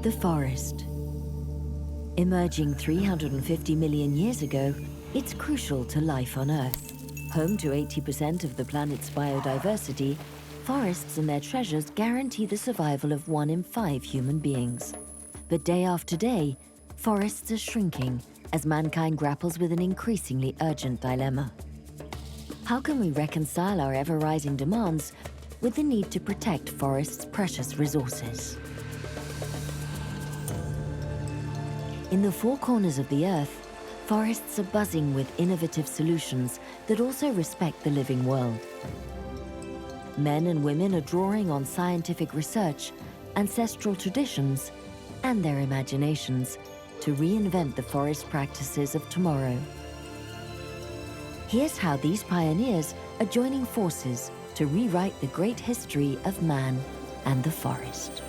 The forest. Emerging 350 million years ago, it's crucial to life on Earth. Home to 80% of the planet's biodiversity, forests and their treasures guarantee the survival of 1 in 5 human beings. But day after day, forests are shrinking as mankind grapples with an increasingly urgent dilemma. How can we reconcile our ever-rising demands with the need to protect forests' precious resources? In the 4 corners of the Earth, forests are buzzing with innovative solutions that also respect the living world. Men and women are drawing on scientific research, ancestral traditions, and their imaginations to reinvent the forest practices of tomorrow. Here's how these pioneers are joining forces to rewrite the great history of man and the forest.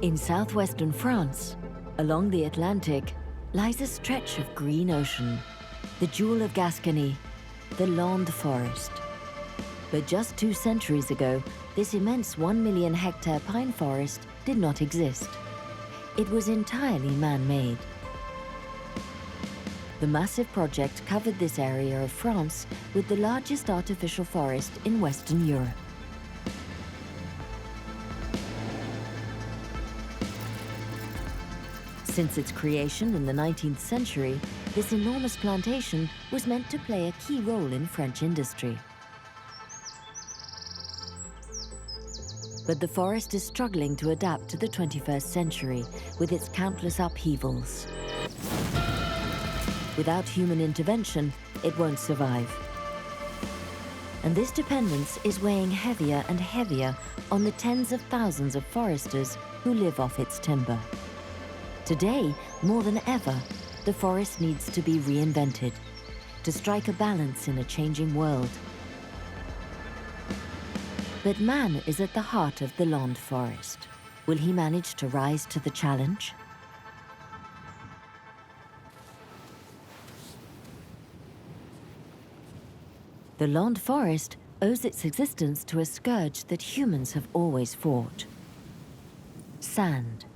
In southwestern France, along the Atlantic, lies a stretch of green ocean, the jewel of Gascony, the Landes forest. But just 2 centuries ago, this immense 1 million hectare pine forest did not exist. It was entirely man-made. The massive project covered this area of France with the largest artificial forest in Western Europe. Since its creation in the 19th century, this enormous plantation was meant to play a key role in French industry. But the forest is struggling to adapt to the 21st century with its countless upheavals. Without human intervention, it won't survive. And this dependence is weighing heavier and heavier on the tens of thousands of foresters who live off its timber. Today, more than ever, the forest needs to be reinvented, to strike a balance in a changing world. But man is at the heart of the Landes forest. Will he manage to rise to the challenge? The Landes forest owes its existence to a scourge that humans have always fought: sand.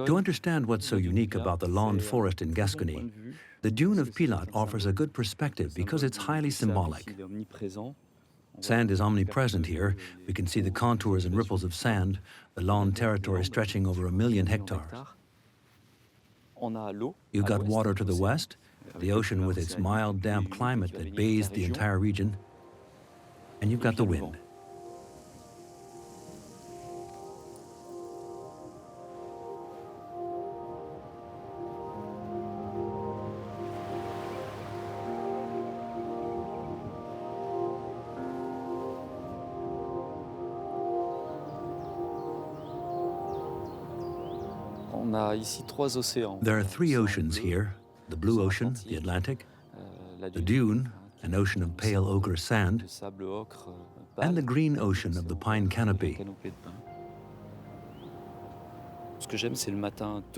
To understand what's so unique about the Landes forest in Gascony, the dune of Pilat offers a good perspective because it's highly symbolic. Sand is omnipresent here. We can see the contours and ripples of sand, the Landes territory stretching over 1 million hectares. You've got water to the west, the ocean with its mild, damp climate that bathes the entire region, and you've got the wind. There are 3 oceans here: the blue ocean, the Atlantic, the dune, an ocean of pale ochre sand, and the green ocean of the pine canopy.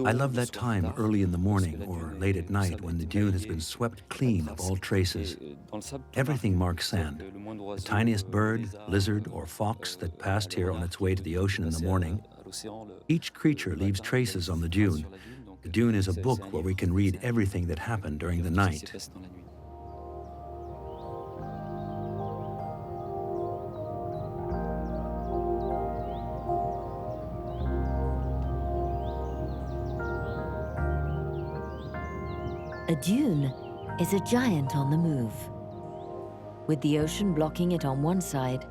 I love that time early in the morning or late at night when the dune has been swept clean of all traces. Everything marks sand. The tiniest bird, lizard, or fox that passed here on its way to the ocean in the morning. Each creature leaves traces on the dune. The dune is a book where we can read everything that happened during the night. A dune is a giant on the move. With the ocean blocking it on one side,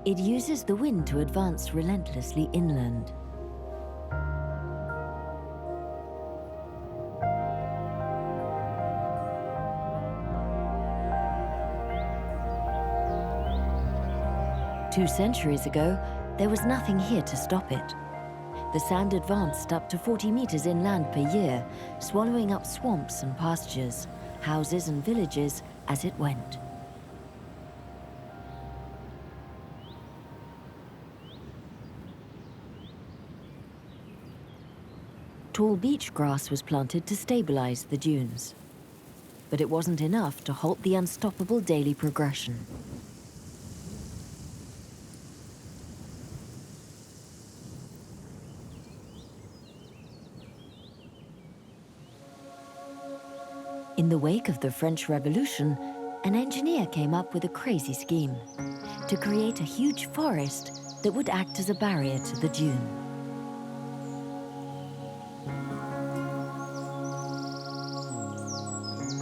it uses the wind to advance relentlessly inland. Two centuries ago, there was nothing here to stop it. the sand advanced up to 40 meters inland per year, swallowing up swamps and pastures, houses and villages as it went. Tall beach grass was planted to stabilize the dunes. But it wasn't enough to halt the unstoppable daily progression. In the wake of the French Revolution, an engineer came up with a crazy scheme to create a huge forest that would act as a barrier to the dune.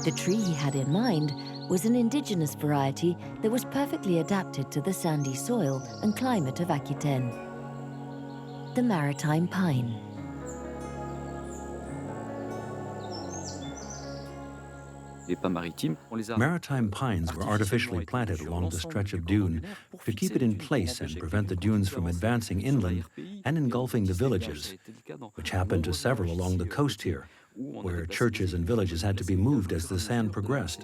The tree he had in mind was an indigenous variety that was perfectly adapted to the sandy soil and climate of Aquitaine, the maritime pine. Maritime pines were artificially planted along the stretch of dune to keep it in place and prevent the dunes from advancing inland and engulfing the villages, which happened to several along the coast here, where churches and villages had to be moved as the sand progressed.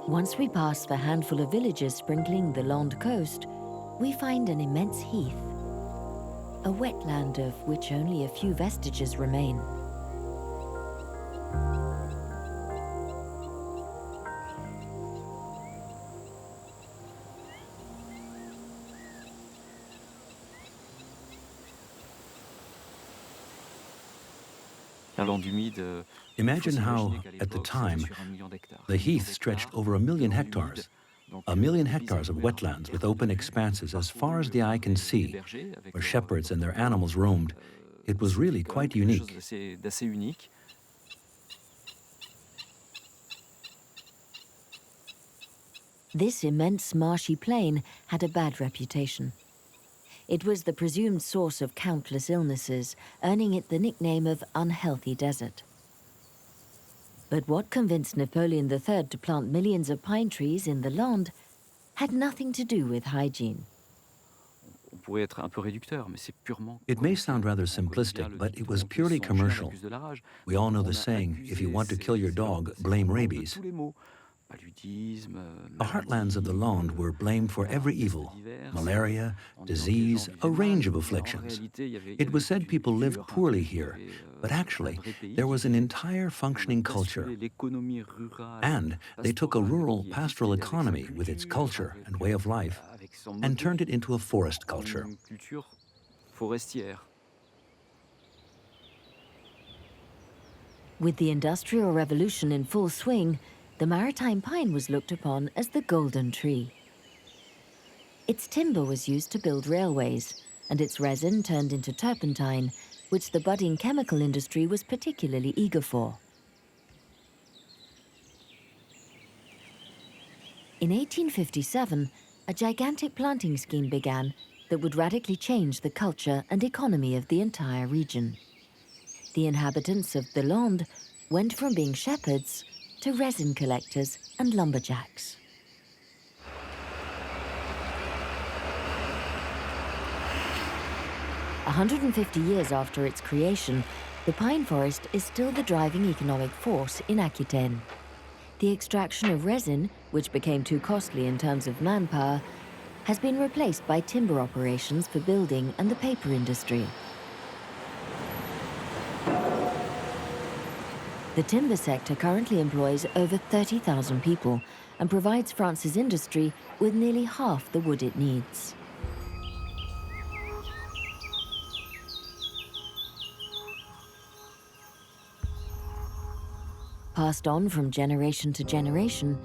Once we pass the handful of villages sprinkling the Landes coast, we find an immense heath, a wetland of which only a few vestiges remain. Imagine how, at the time, the heath stretched over 1 million hectares. 1 million hectares of wetlands with open expanses as far as the eye can see, where shepherds and their animals roamed. It was really quite unique. This immense marshy plain had a bad reputation. It was the presumed source of countless illnesses, earning it the nickname of unhealthy desert. But what convinced Napoleon III to plant millions of pine trees in the Landes had nothing to do with hygiene. It may sound rather simplistic, but it was purely commercial. We all know the saying, if you want to kill your dog, blame rabies. The heartlands of the Landes were blamed for every evil: malaria, disease, a range of afflictions. It was said people lived poorly here, but actually, there was an entire functioning culture. And they took a rural pastoral economy with its culture and way of life and turned it into a forest culture. With the Industrial Revolution in full swing, the maritime pine was looked upon as the golden tree. Its timber was used to build railways, and its resin turned into turpentine, which the budding chemical industry was particularly eager for. In 1857, a gigantic planting scheme began that would radically change the culture and economy of the entire region. The inhabitants of the Landes went from being shepherds to resin collectors and lumberjacks. A 150 years after its creation, the pine forest is still the driving economic force in Aquitaine. The extraction of resin, which became too costly in terms of manpower, has been replaced by timber operations for building and the paper industry. The timber sector currently employs over 30,000 people and provides France's industry with nearly half the wood it needs. Passed on from generation to generation,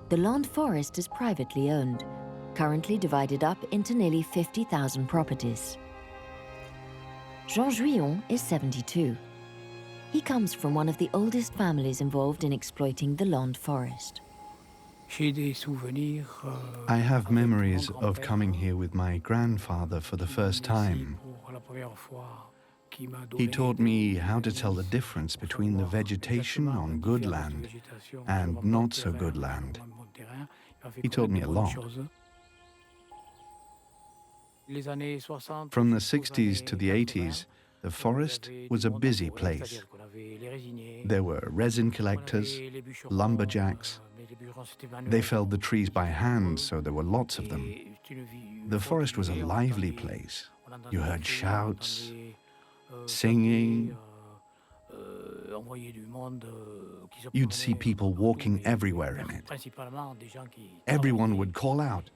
the Landes forest is privately owned, currently divided up into nearly 50,000 properties. Jean Juillon is 72. He comes from one of the oldest families involved in exploiting the Landes forest. I have memories of coming here with my grandfather for the first time. He taught me how to tell the difference between the vegetation on good land and not so good land. He taught me a lot. From the 60s to the 80s, the forest was a busy place. There were resin collectors, lumberjacks. They felled the trees by hand, so there were lots of them. The forest was a lively place. You heard shouts, singing. You'd see people walking everywhere in it. Everyone would call out.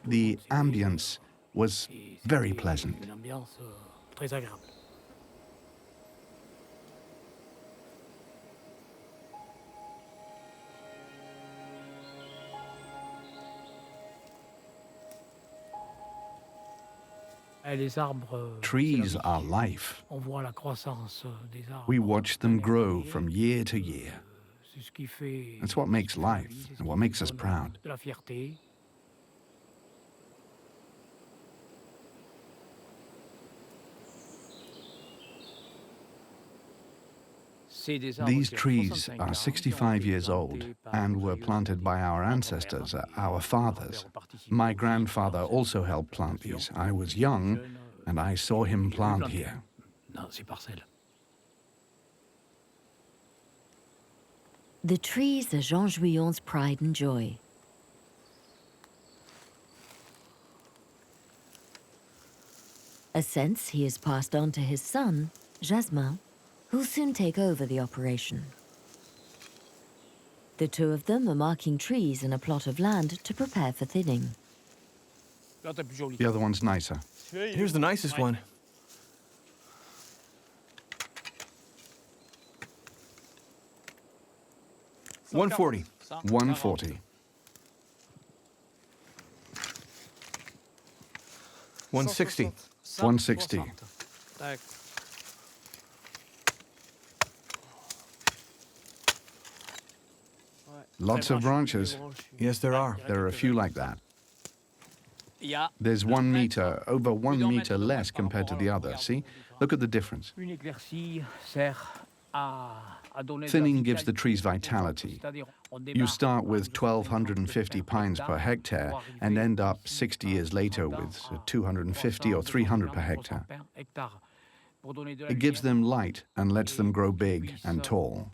The ambience was very pleasant. Trees are life. We watch them grow from year to year. That's what makes life and what makes us proud. These trees are 65 years old and were planted by our ancestors, our fathers. My grandfather also helped plant these. I was young and I saw him plant here. The trees are Jean Jouillon's pride and joy. A sense he has passed on to his son, Jasmin, who'll soon take over the operation. The two of them are marking trees in a plot of land to prepare for thinning. The other one's nicer. Here's the nicest one. $140. 140. 160. 160. Lots of branches. Yes, there are. There are a few like that. There's 1 meter, over 1 meter less compared to the other. See? Look at the difference. Thinning gives the trees vitality. You start with 1,250 pines per hectare and end up 60 years later with 250 or 300 per hectare. It gives them light and lets them grow big and tall.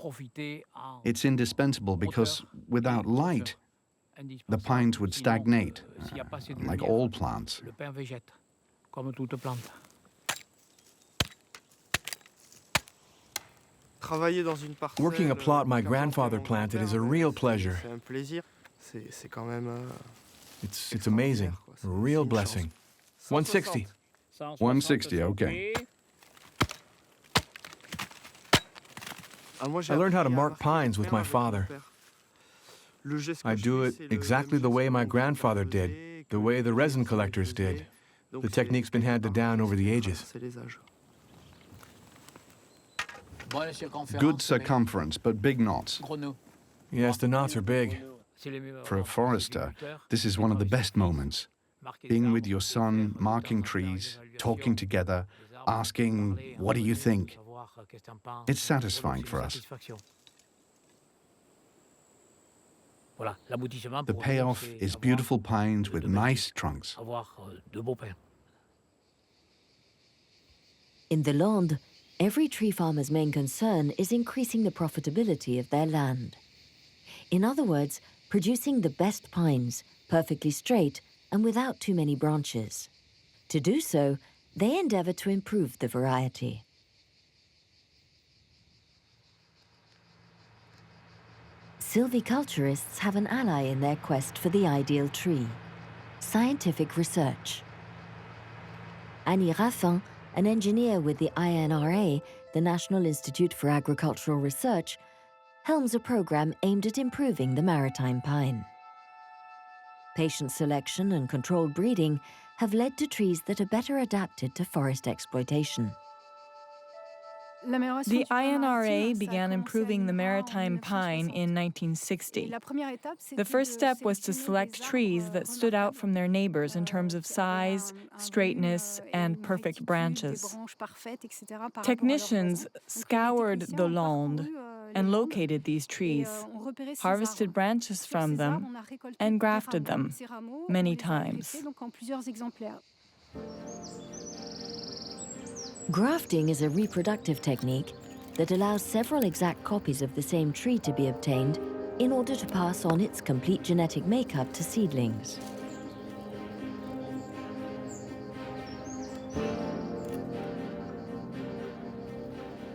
It's indispensable because without light, the pines would stagnate, like all plants. Working a plot my grandfather planted is a real pleasure. It's amazing, a real blessing. 160. 160, okay. I learned how to mark pines with my father. I do it exactly the way my grandfather did, the way the resin collectors did. The technique's been handed down over the ages. Good circumference, but big knots. Yes, the knots are big. For a forester, this is one of the best moments. Being with your son, marking trees, talking together, asking, what do you think? It's satisfying for us. The payoff is beautiful pines with nice trunks. In the Landes, every tree farmer's main concern is increasing the profitability of their land. In other words, producing the best pines, perfectly straight and without too many branches. To do so, they endeavor to improve the variety. Silviculturists have an ally in their quest for the ideal tree: scientific research. Annie Raffin, an engineer with the INRA, the National Institute for Agricultural Research, helms a program aimed at improving the maritime pine. Patient selection and controlled breeding have led to trees that are better adapted to forest exploitation. The INRA began improving the maritime pine in 1960. The first step was to select trees that stood out from their neighbors in terms of size, straightness, and perfect branches. Technicians scoured the Landes and located these trees, harvested branches from them, and grafted them many times. Grafting is a reproductive technique that allows several exact copies of the same tree to be obtained in order to pass on its complete genetic makeup to seedlings.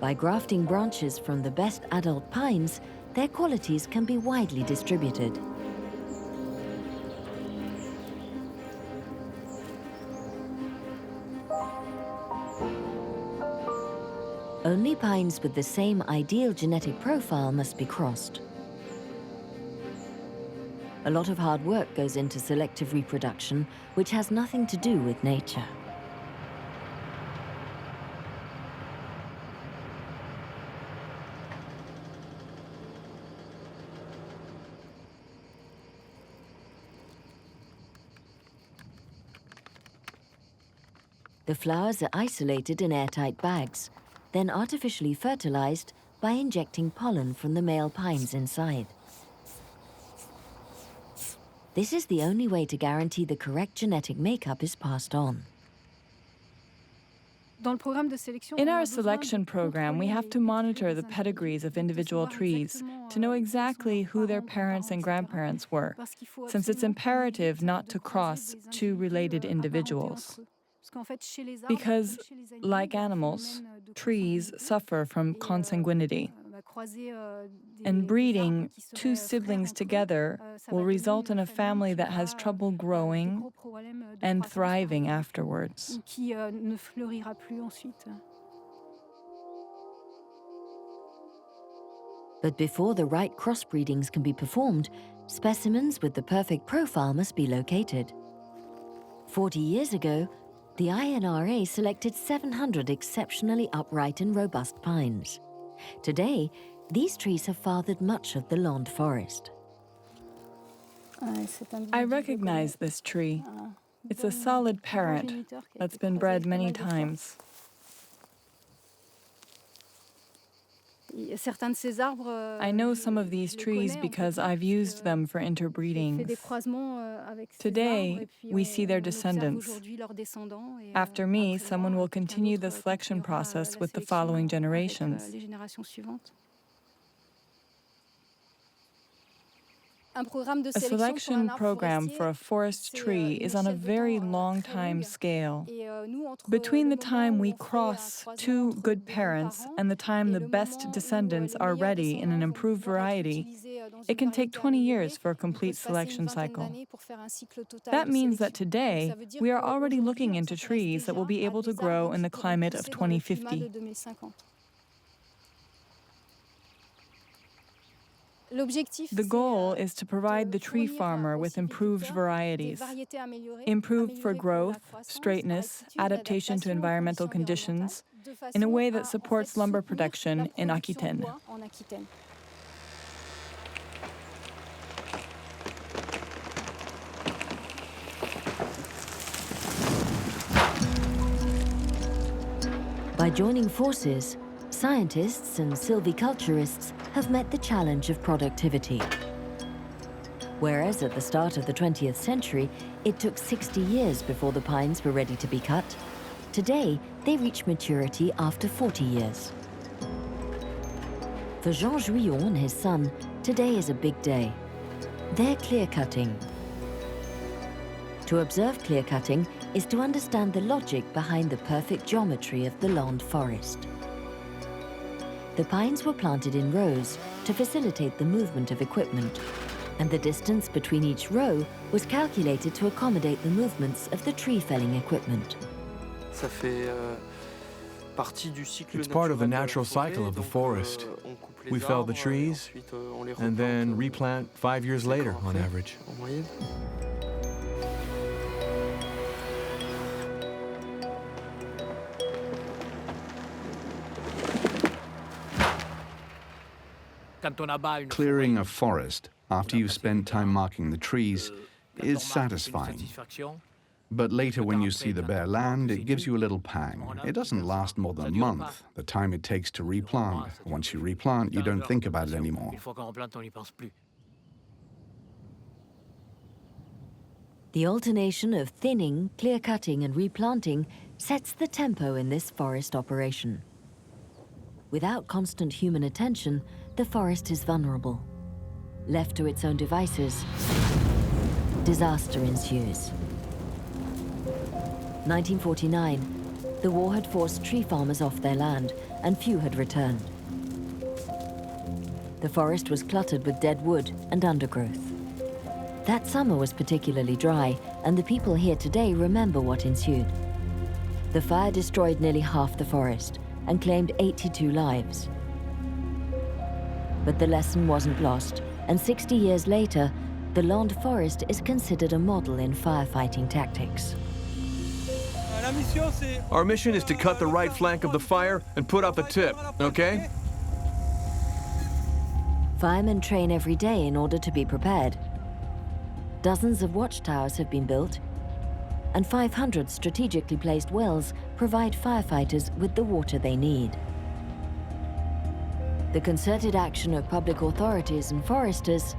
By grafting branches from the best adult pines, their qualities can be widely distributed. Only pines with the same ideal genetic profile must be crossed. A lot of hard work goes into selective reproduction, which has nothing to do with nature. The flowers are isolated in airtight bags, then artificially fertilized by injecting pollen from the male pines inside. This is the only way to guarantee the correct genetic makeup is passed on. In our selection program, we have to monitor the pedigrees of individual trees to know exactly who their parents and grandparents were, since it's imperative not to cross two related individuals. Because, like animals, trees suffer from consanguinity. And breeding two siblings together will result in a family that has trouble growing and thriving afterwards. But before the right crossbreedings can be performed, specimens with the perfect profile must be located. 40 years ago, the INRA selected 700 exceptionally upright and robust pines. Today, these trees have fathered much of the Landes forest. I recognize this tree. It's a solid parent that's been bred many times. I know some of these trees because I've used them for interbreedings. Today, we see their descendants. After me, someone will continue the selection process with the following generations. A selection program for a forest tree is on a very long time scale. Between the time we cross two good parents and the time the best descendants are ready in an improved variety, it can take 20 years for a complete selection cycle. That means that today, we are already looking into trees that will be able to grow in the climate of 2050. The goal is to provide the tree farmer with improved varieties, improved for growth, straightness, adaptation to environmental conditions, in a way that supports lumber production in Aquitaine. By joining forces, scientists and silviculturists have met the challenge of productivity. Whereas at the start of the 20th century, it took 60 years before the pines were ready to be cut, today they reach maturity after 40 years. For Jean Juillon and his son, today is a big day. They're clear-cutting. To observe clear-cutting is to understand the logic behind the perfect geometry of the Landes forest. The pines were planted in rows to facilitate the movement of equipment, and the distance between each row was calculated to accommodate the movements of the tree-felling equipment. It's part of the natural cycle of the forest. We fell the trees and then replant 5 years later on average. Clearing a forest after you've spent time marking the trees is satisfying. But later when you see the bare land, it gives you a little pang. It doesn't last more than a month, the time it takes to replant. Once you replant, you don't think about it anymore. The alternation of thinning, clear-cutting and replanting sets the tempo in this forest operation. Without constant human attention, the forest is vulnerable. Left to its own devices, disaster ensues. 1949, the war had forced tree farmers off their land, and few had returned. The forest was cluttered with dead wood and undergrowth. That summer was particularly dry, and the people here today remember what ensued. The fire destroyed nearly half the forest and claimed 82 lives. But the lesson wasn't lost, and 60 years later, the Landes forest is considered a model in firefighting tactics. Our mission is to cut the right flank of the fire and put out the tip, okay? Firemen train every day in order to be prepared. Dozens of watchtowers have been built, and 500 strategically placed wells provide firefighters with the water they need. The concerted action of public authorities and foresters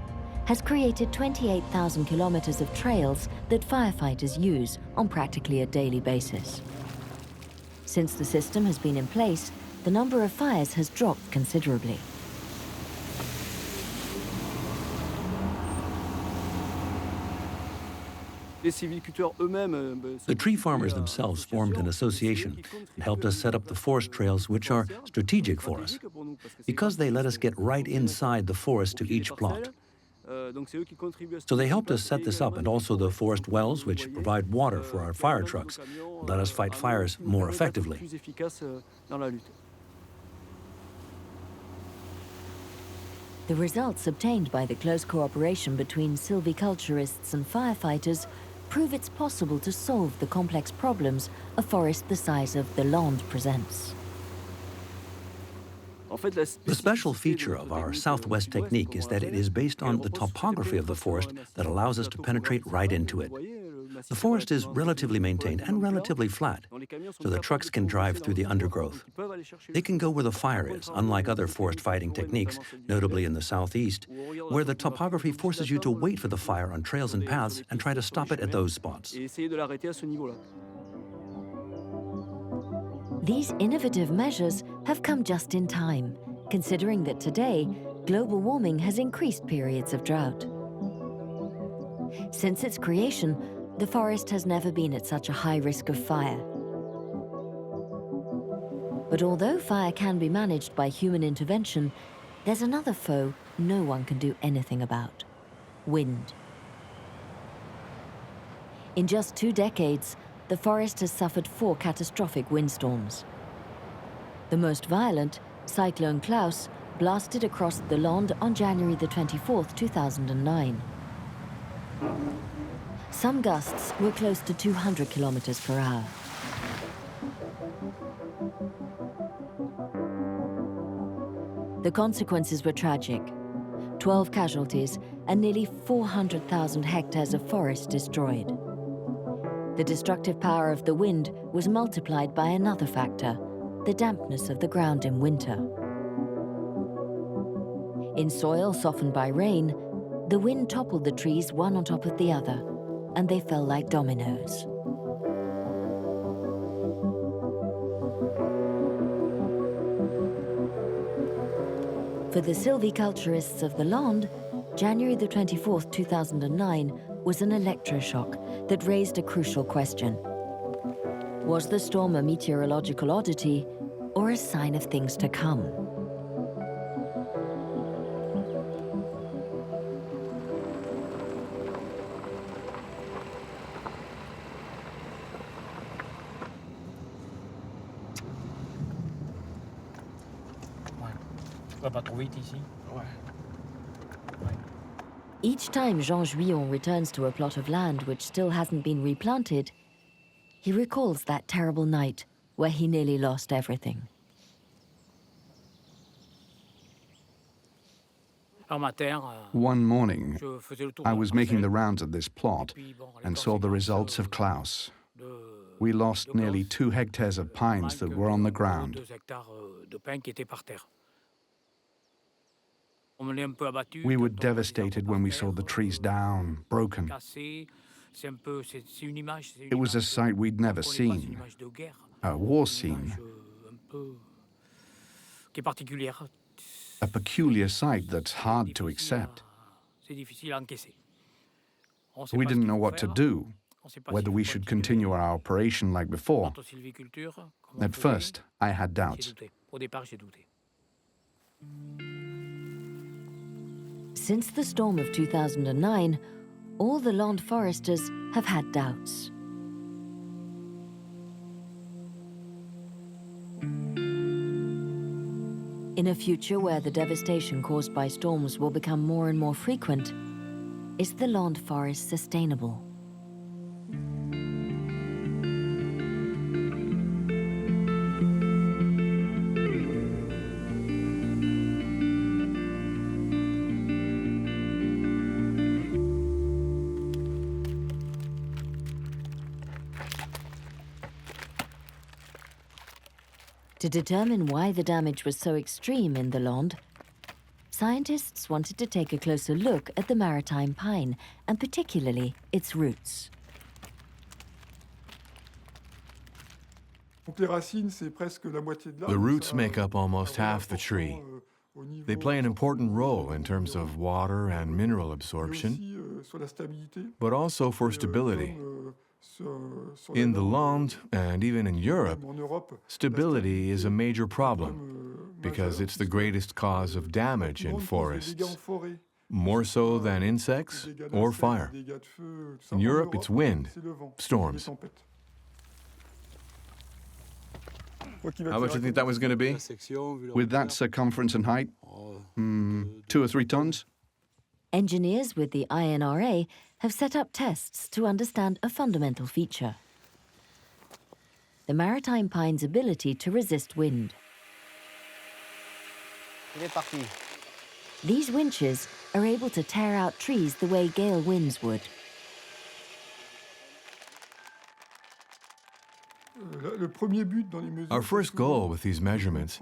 has created 28,000 kilometers of trails that firefighters use on practically a daily basis. Since the system has been in place, the number of fires has dropped considerably. The tree farmers themselves formed an association and helped us set up the forest trails, which are strategic for us, because they let us get right inside the forest to each plot. So they helped us set this up, and also the forest wells, which provide water for our fire trucks, let us fight fires more effectively. The results obtained by the close cooperation between silviculturists and firefighters prove it's possible to solve the complex problems a forest the size of the Landes presents. The special feature of our Southwest technique is that it is based on the topography of the forest that allows us to penetrate right into it. The forest is relatively maintained and relatively flat, so the trucks can drive through the undergrowth. They can go where the fire is, unlike other forest fighting techniques, notably in the southeast, where the topography forces you to wait for the fire on trails and paths and try to stop it at those spots. These innovative measures have come just in time, considering that today, global warming has increased periods of drought. Since its creation, the forest has never been at such a high risk of fire. But although fire can be managed by human intervention, there's another foe no one can do anything about: wind. In just 2 decades, the forest has suffered 4 catastrophic windstorms. The most violent, Cyclone Klaus, blasted across the Landes on January the 24th, 2009. Some gusts were close to 200 kilometers per hour. The consequences were tragic: 12 casualties and nearly 400,000 hectares of forest destroyed. The destructive power of the wind was multiplied by another factor: the dampness of the ground in winter. In soil softened by rain, the wind toppled the trees one on top of the other, and they fell like dominoes. For the silviculturists of the Landes, January the 24th, 2009 was an electroshock that raised a crucial question. Was the storm a meteorological oddity or a sign of things to come? Each time Jean Juillon returns to a plot of land which still hasn't been replanted, he recalls that terrible night where he nearly lost everything. One morning, I was making the rounds of this plot and saw the results of Klaus. We lost nearly 2 hectares of pines that were on the ground. We were devastated when we saw the trees down, broken. It was a sight we'd never seen, a war scene, a peculiar sight that's hard to accept. We didn't know what to do, whether we should continue our operation like before. At first, I had doubts. Since the storm of 2009, all the land foresters have had doubts. In a future where the devastation caused by storms will become more and more frequent, is the land forest sustainable? To determine why the damage was so extreme in the Landes, scientists wanted to take a closer look at the maritime pine, and particularly its roots. The roots make up almost half the tree. They play an important role in terms of water and mineral absorption, but also for stability. In the Landes, and even in Europe, stability is a major problem because it's the greatest cause of damage in forests, more so than insects or fire. In Europe, it's wind, storms. How much do you think that was going to be? With that circumference and height, 2 or 3 tons? Engineers with the INRA have set up tests to understand a fundamental feature: the maritime pine's ability to resist wind. These winches are able to tear out trees the way gale winds would. Our first goal with these measurements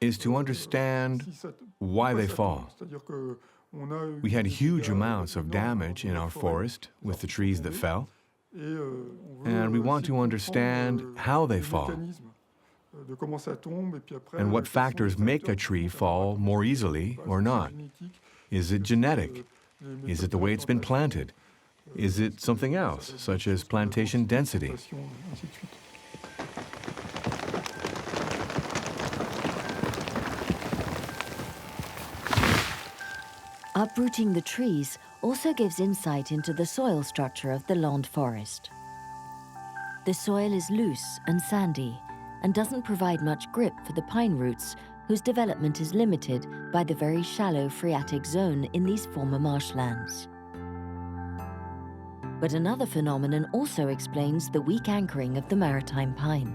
is to understand why they fall. We had huge amounts of damage in our forest with the trees that fell, and we want to understand how they fall and what factors make a tree fall more easily or not. Is it genetic? Is it the way it's been planted? Is it something else, such as plantation density? Uprooting the trees also gives insight into the soil structure of the Landes forest. The soil is loose and sandy and doesn't provide much grip for the pine roots, whose development is limited by the very shallow phreatic zone in these former marshlands. But another phenomenon also explains the weak anchoring of the maritime pine.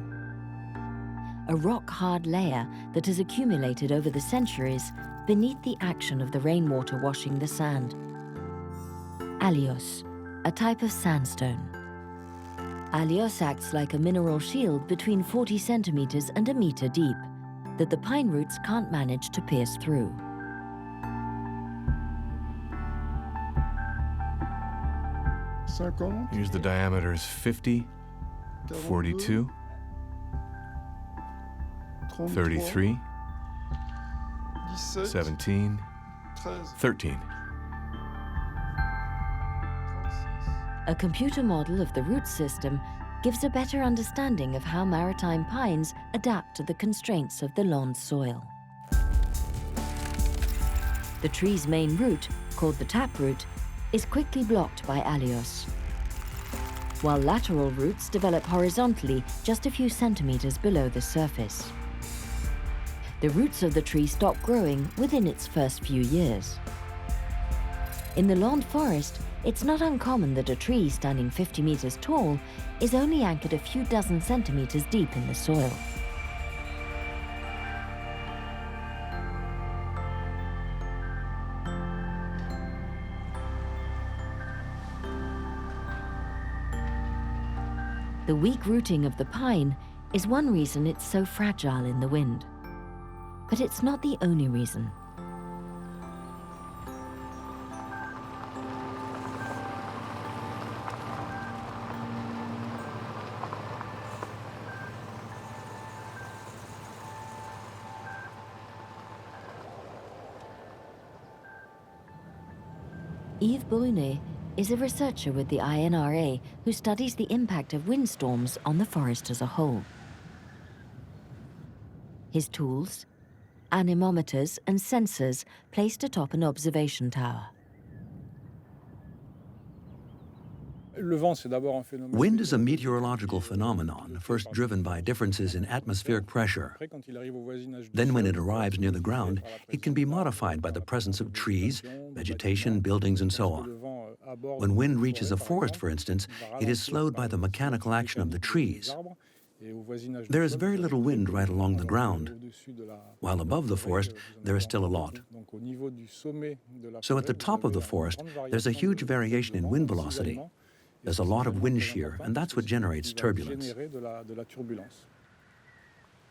A rock-hard layer that has accumulated over the centuries beneath the action of the rainwater washing the sand. Allios, a type of sandstone. Allios acts like a mineral shield between 40 centimeters and 1 meter deep that the pine roots can't manage to pierce through. Here's the diameters: 50, 42, 33, 17, 13. A computer model of the root system gives a better understanding of how maritime pines adapt to the constraints of the Landes soil. The tree's main root, called the taproot, is quickly blocked by allios, while lateral roots develop horizontally just a few centimeters below the surface. The roots of the tree stop growing within its first few years. In the Landes forest, it's not uncommon that a tree standing 50 meters tall is only anchored a few dozen centimeters deep in the soil. The weak rooting of the pine is one reason it's so fragile in the wind. But it's not the only reason. Yves Brunet is a researcher with the INRA who studies the impact of windstorms on the forest as a whole. His tools, anemometers and sensors placed atop an observation tower. Wind is a meteorological phenomenon, first driven by differences in atmospheric pressure. Then when it arrives near the ground, it can be modified by the presence of trees, vegetation, buildings, and so on. When wind reaches a forest, for instance, it is slowed by the mechanical action of the trees. There is very little wind right along the ground, while above the forest, there is still a lot. So at the top of the forest, there's a huge variation in wind velocity. There's a lot of wind shear, and that's what generates turbulence.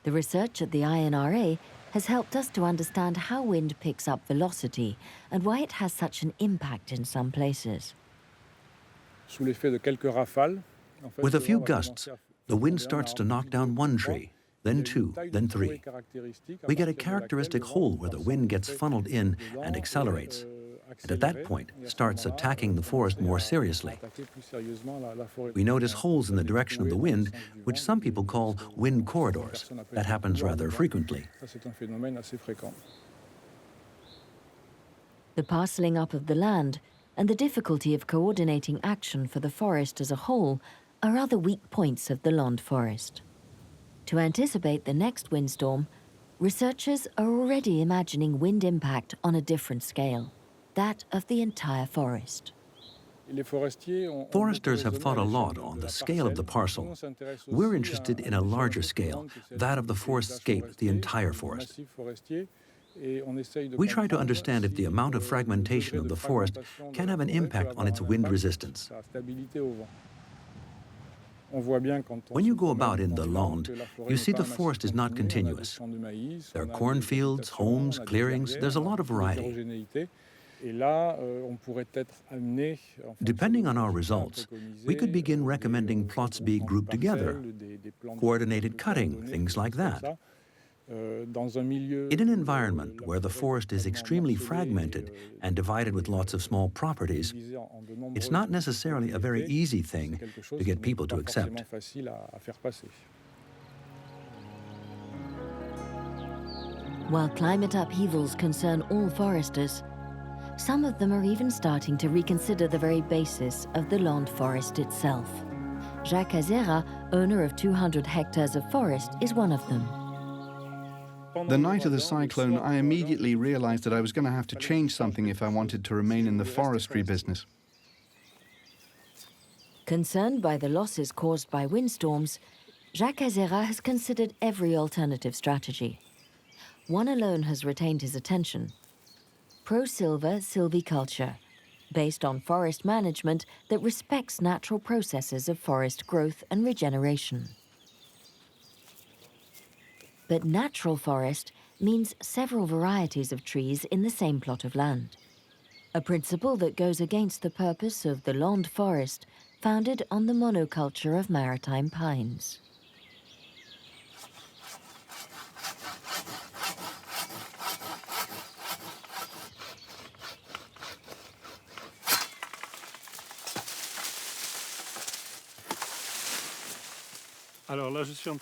The research at the INRA has helped us to understand how wind picks up velocity and why it has such an impact in some places. With a few gusts, the wind starts to knock down one tree, then two, then three. We get a characteristic hole where the wind gets funneled in and accelerates, and at that point starts attacking the forest more seriously. We notice holes in the direction of the wind, which some people call wind corridors. That happens rather frequently. The parceling up of the land and the difficulty of coordinating action for the forest as a whole are other weak points of the Landes forest. To anticipate the next windstorm, researchers are already imagining wind impact on a different scale, that of the entire forest. Foresters have thought a lot on the scale of the parcel. We're interested in a larger scale, that of the forest scape, the entire forest. We try to understand if the amount of fragmentation of the forest can have an impact on its wind resistance. When you go about in the Landes, you see the forest is not continuous. There are cornfields, homes, clearings, there's a lot of variety. Depending on our results, we could begin recommending plots be grouped together, coordinated cutting, things like that. In an environment where the forest is extremely fragmented and divided with lots of small properties, it's not necessarily a very easy thing to get people to accept. While climate upheavals concern all foresters, some of them are even starting to reconsider the very basis of the Landes forest itself. Jacques Azera, owner of 200 hectares of forest, is one of them. The night of the cyclone, I immediately realized that I was going to have to change something if I wanted to remain in the forestry business. Concerned by the losses caused by windstorms, Jacques Azera has considered every alternative strategy. One alone has retained his attention: pro-silva silviculture, based on forest management that respects natural processes of forest growth and regeneration. But natural forest means several varieties of trees in the same plot of land, a principle that goes against the purpose of the Landes forest, founded on the monoculture of maritime pines.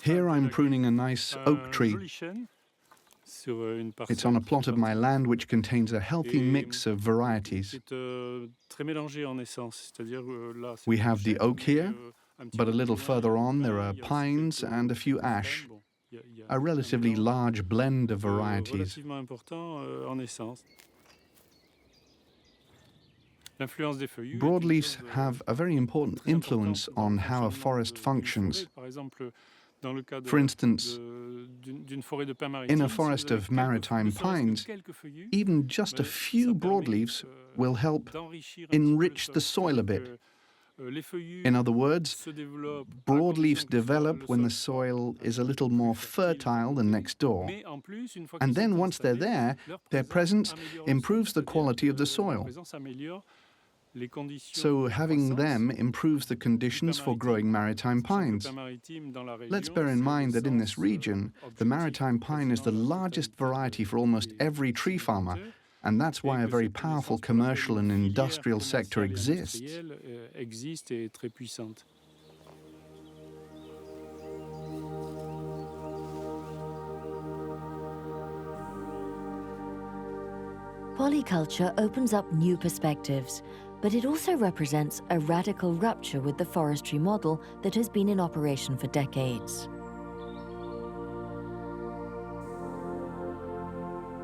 Here I'm pruning a nice oak tree. It's on a plot of my land which contains a healthy mix of varieties. We have the oak here, but a little further on there are pines and a few ash, a relatively large blend of varieties. Broadleafs have a very important influence on how a forest functions. For instance, in a forest of maritime pines, even just a few broadleaves will help enrich the soil a bit, In other words, broadleafs develop when the soil is a little more fertile than next door. And then once they're there, their presence improves the quality of the soil. So having them improves the conditions for growing maritime pines. Let's bear in mind that in this region, the maritime pine is the largest variety for almost every tree farmer, and that's why a very powerful commercial and industrial sector exists. Polyculture opens up new perspectives, but it also represents a radical rupture with the forestry model that has been in operation for decades.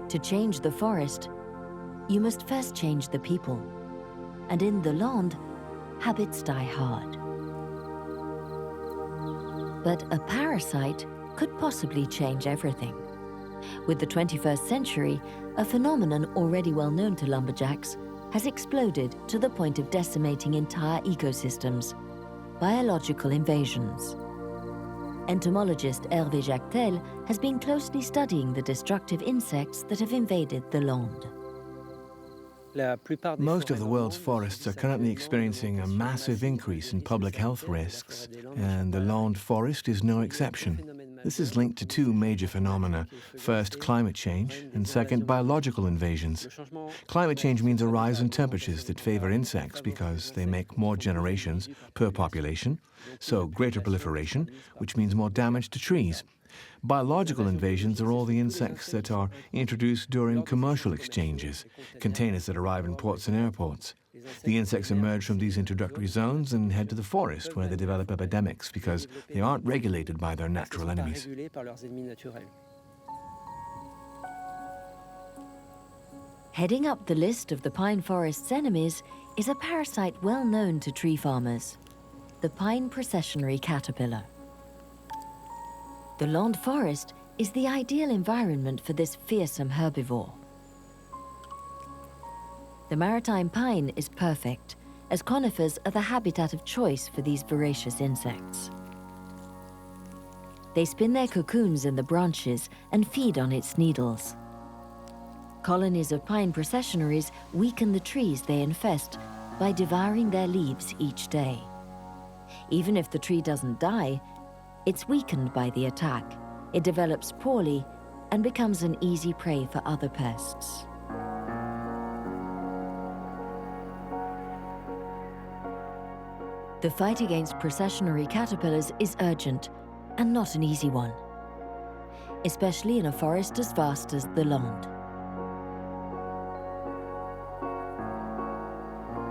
To change the forest, you must first change the people. And in the land, habits die hard. But a parasite could possibly change everything. With the 21st century, a phenomenon already well known to lumberjacks has exploded to the point of decimating entire ecosystems: biological invasions. Entomologist Jacques has been closely studying the destructive insects that have invaded the land. Most of the world's forests are currently experiencing a massive increase in public health risks, and the land forest is no exception. This is linked to two major phenomena. First, climate change, and second, biological invasions. Climate change means a rise in temperatures that favor insects because they make more generations per population, so greater proliferation, which means more damage to trees. Biological invasions are all the insects that are introduced during commercial exchanges, containers that arrive in ports and airports. The insects emerge from these introductory zones and head to the forest, where they develop epidemics because they aren't regulated by their natural enemies. Heading up the list of the pine forest's enemies is a parasite well known to tree farmers: the pine processionary caterpillar. The land forest is the ideal environment for this fearsome herbivore. The maritime pine is perfect, as conifers are the habitat of choice for these voracious insects. They spin their cocoons in the branches and feed on its needles. Colonies of pine processionaries weaken the trees they infest by devouring their leaves each day. Even if the tree doesn't die, it's weakened by the attack. It develops poorly and becomes an easy prey for other pests. The fight against processionary caterpillars is urgent and not an easy one, especially in a forest as vast as the land.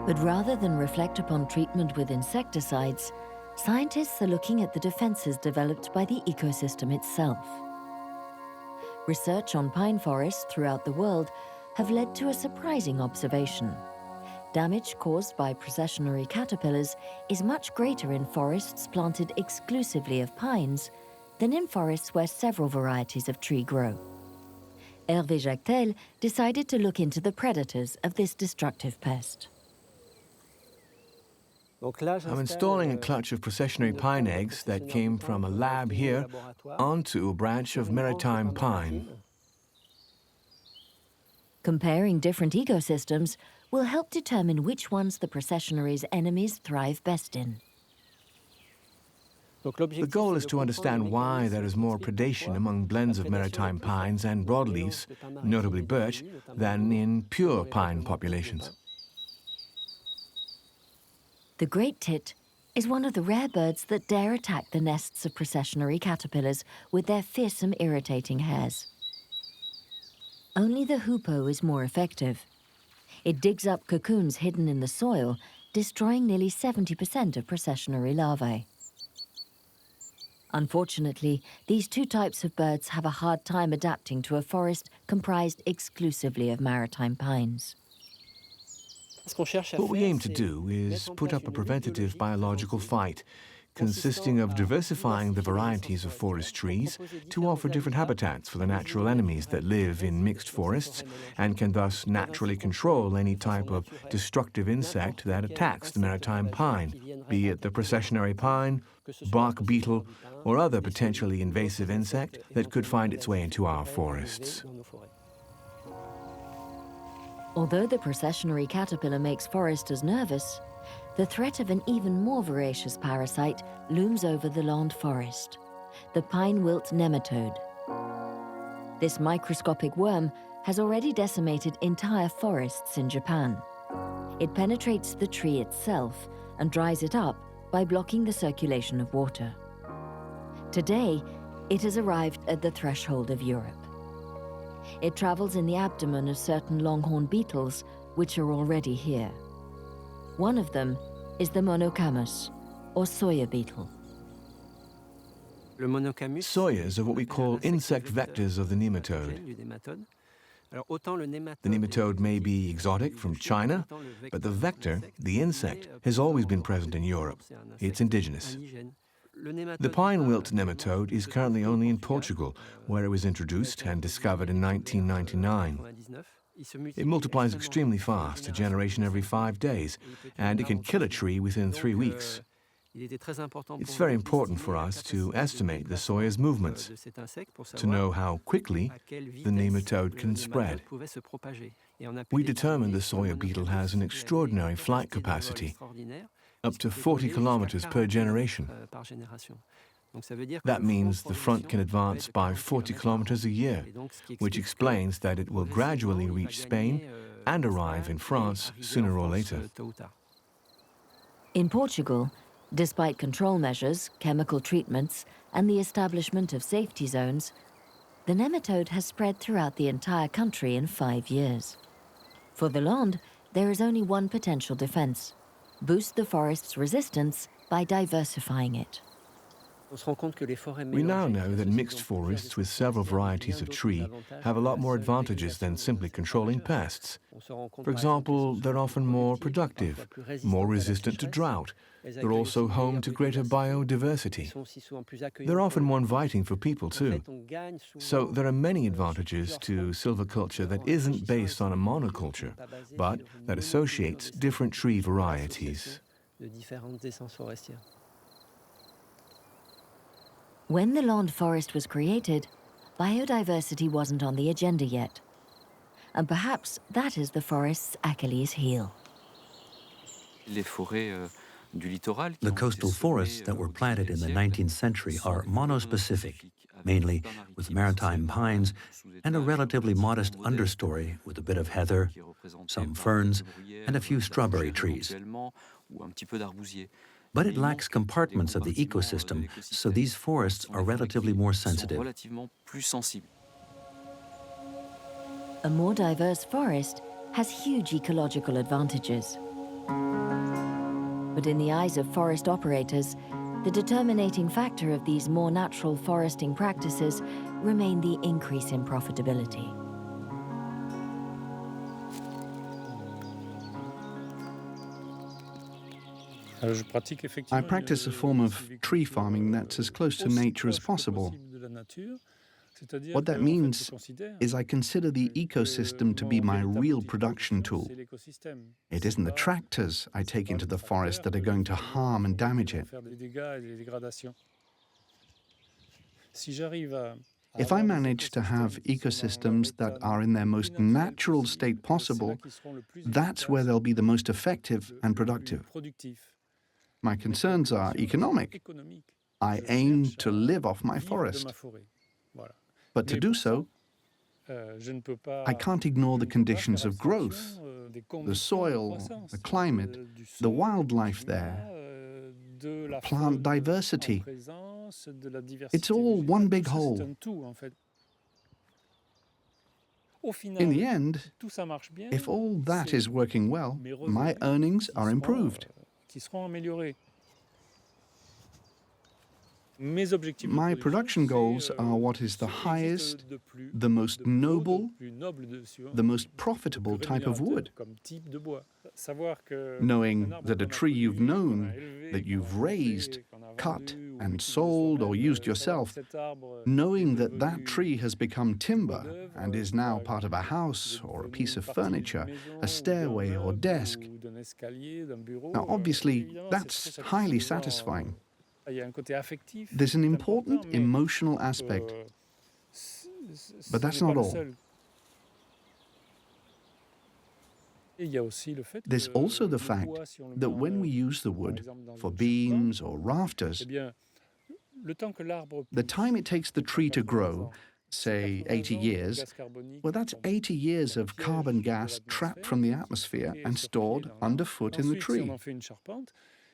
But rather than reflect upon treatment with insecticides, scientists are looking at the defenses developed by the ecosystem itself. Research on pine forests throughout the world have led to a surprising observation. Damage caused by processionary caterpillars is much greater in forests planted exclusively of pines than in forests where several varieties of tree grow. Jacques decided to look into the predators of this destructive pest. I'm installing a clutch of processionary pine eggs that came from a lab here onto a branch of maritime pine. Comparing different ecosystems will help determine which ones the processionary's enemies thrive best in. The goal is to understand why there is more predation among blends of maritime pines and broadleafs, notably birch, than in pure pine populations. The great tit is one of the rare birds that dare attack the nests of processionary caterpillars with their fearsome, irritating hairs. Only the hoopoe is more effective. It digs up cocoons hidden in the soil, destroying nearly 70% of processionary larvae. Unfortunately, these two types of birds have a hard time adapting to a forest comprised exclusively of maritime pines. What we aim to do is put up a preventative biological fight, consisting of diversifying the varieties of forest trees to offer different habitats for the natural enemies that live in mixed forests and can thus naturally control any type of destructive insect that attacks the maritime pine. be it the processionary pine, bark beetle, or other potentially invasive insect that could find its way into our forests. Although the processionary caterpillar makes foresters nervous, the threat of an even more voracious parasite looms over the land forest, the pine wilt nematode. This microscopic worm has already decimated entire forests in Japan. It penetrates the tree itself and dries it up by blocking the circulation of water. Today, it has arrived at the threshold of Europe. It travels in the abdomen of certain longhorn beetles, which are already here. One of them is the monocamus, or soya beetle. Soyas are what we call insect vectors of the nematode. The nematode may be exotic from China, but the vector, the insect, has always been present in Europe. It's indigenous. The pine wilt nematode is currently only in Portugal, where it was introduced and discovered in 1999. It multiplies extremely fast, a generation every 5 days, and it can kill a tree within 3 weeks. It's very important for us to estimate the soya's movements, to know how quickly the nematode can spread. We determined the soya beetle has an extraordinary flight capacity, up to 40 kilometers per generation. That means the front can advance by 40 kilometers a year, which explains that it will gradually reach Spain and arrive in France sooner or later. In Portugal, despite control measures, chemical treatments, and the establishment of safety zones, the nematode has spread throughout the entire country in 5 years. For the land, there is only one potential defense: boost the forest's resistance by diversifying it. We now know that mixed forests with several varieties of tree have a lot more advantages than simply controlling pests. For example, they're often more productive, more resistant to drought. They're also home to greater biodiversity. They're often more inviting for people too. So there are many advantages to silviculture that isn't based on a monoculture, but that associates different tree varieties. When the land forest was created, biodiversity wasn't on the agenda yet. And perhaps that is the forest's Achilles heel. The coastal forests that were planted in the 19th century are monospecific, mainly with maritime pines and a relatively modest understory with a bit of heather, some ferns, and a few strawberry trees. But it lacks compartments of the ecosystem, so these forests are relatively more sensitive. A more diverse forest has huge ecological advantages. But in the eyes of forest operators, the determinating factor of these more natural foresting practices remain the increase in profitability. I practice a form of tree farming that's as close to nature as possible. What that means is I consider the ecosystem to be my real production tool. It isn't the tractors I take into the forest that are going to harm and damage it. If I manage to have ecosystems that are in their most natural state possible, that's where they'll be the most effective and productive. My concerns are economic. I aim to live off my forest. But to do so, I can't ignore the conditions of growth, the soil, the climate, the wildlife there, plant diversity. It's all one big whole. In the end, if all that is working well, my earnings are improved. My production goals are what is the highest, the most noble, the most profitable type of wood. Knowing that a tree you've known, that you've raised, cut and sold or used yourself, knowing that that tree has become timber and is now part of a house or a piece of furniture, a stairway or desk. Now, obviously, that's highly satisfying. There's an important emotional aspect, but that's not all. There's also the fact that when we use the wood for beams or rafters, the time it takes the tree to grow, say 80 years, well, that's 80 years of carbon gas trapped from the atmosphere and stored underfoot in the tree.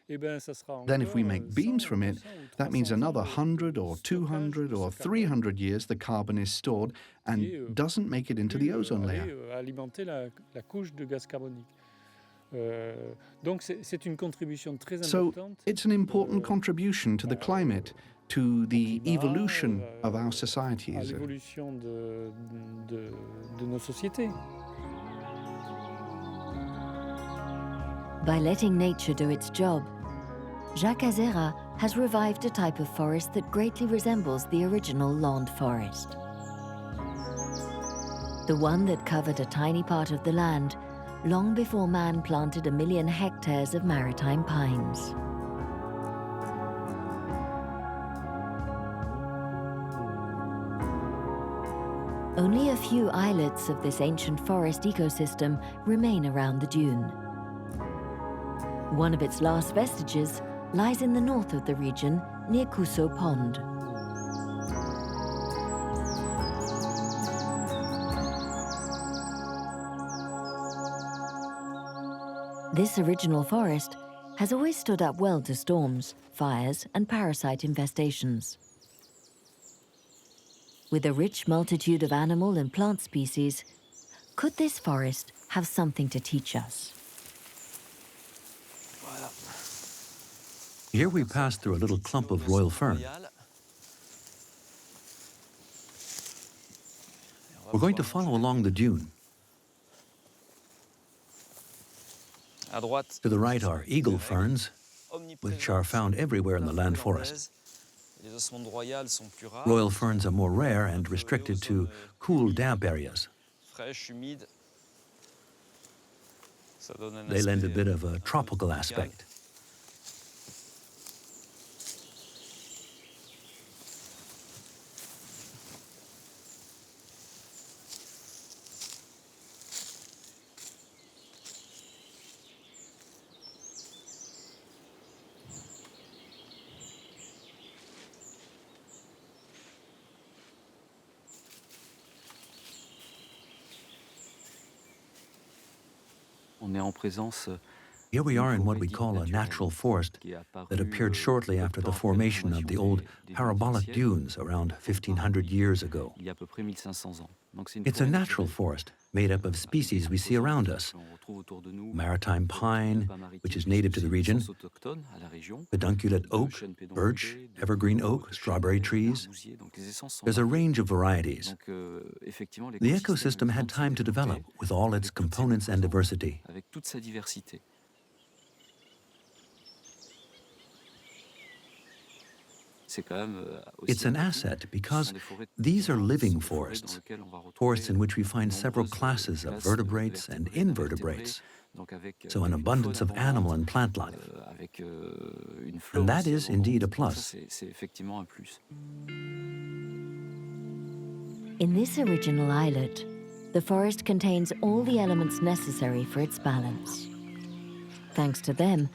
Then if we make beams from it, that means another 100 or 200 or 300 years the carbon is stored and doesn't make it into the ozone layer. So it's an important contribution to the climate, to the evolution of our societies. By letting nature do its job, Jacques has revived a type of forest that greatly resembles the original land forest. The one that covered a tiny part of the land long before man planted 1 million hectares of maritime pines. Only a few islets of this ancient forest ecosystem remain around the dune. One of its last vestiges lies in the north of the region, near Cousseau Pond. This original forest has always stood up well to storms, fires, and parasite infestations. With a rich multitude of animal and plant species, could this forest have something to teach us? Here we pass through a little clump of royal fern. We're going to follow along the dune. To the right are eagle ferns, which are found everywhere in the land forest. Royal ferns are more rare and restricted to cool, damp areas. They lend a bit of a tropical aspect. Here we are in what we call a natural forest that appeared shortly after the formation of the old parabolic dunes around 1500 years ago. It's a natural forest made up of species we see around us. Maritime pine, which is native to the region, pedunculate oak, birch, evergreen oak, strawberry trees. There's a range of varieties. The ecosystem had time to develop with all its components and diversity. It's an asset because these are living forests, forests in which we find several classes of vertebrates and invertebrates, so an abundance of animal and plant life. And that is indeed a plus. In this original islet, the forest contains all the elements necessary for its balance. Thanks to them,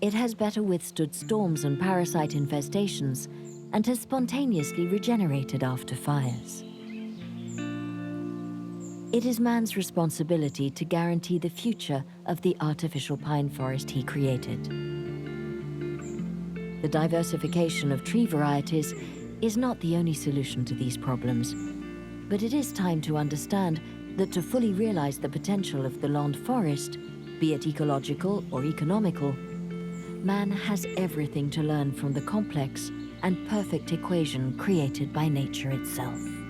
it has better withstood storms and parasite infestations and has spontaneously regenerated after fires. It is man's responsibility to guarantee the future of the artificial pine forest he created. The diversification of tree varieties is not the only solution to these problems, but it is time to understand that to fully realize the potential of the land forest, be it ecological or economical, man has everything to learn from the complex and perfect equation created by nature itself.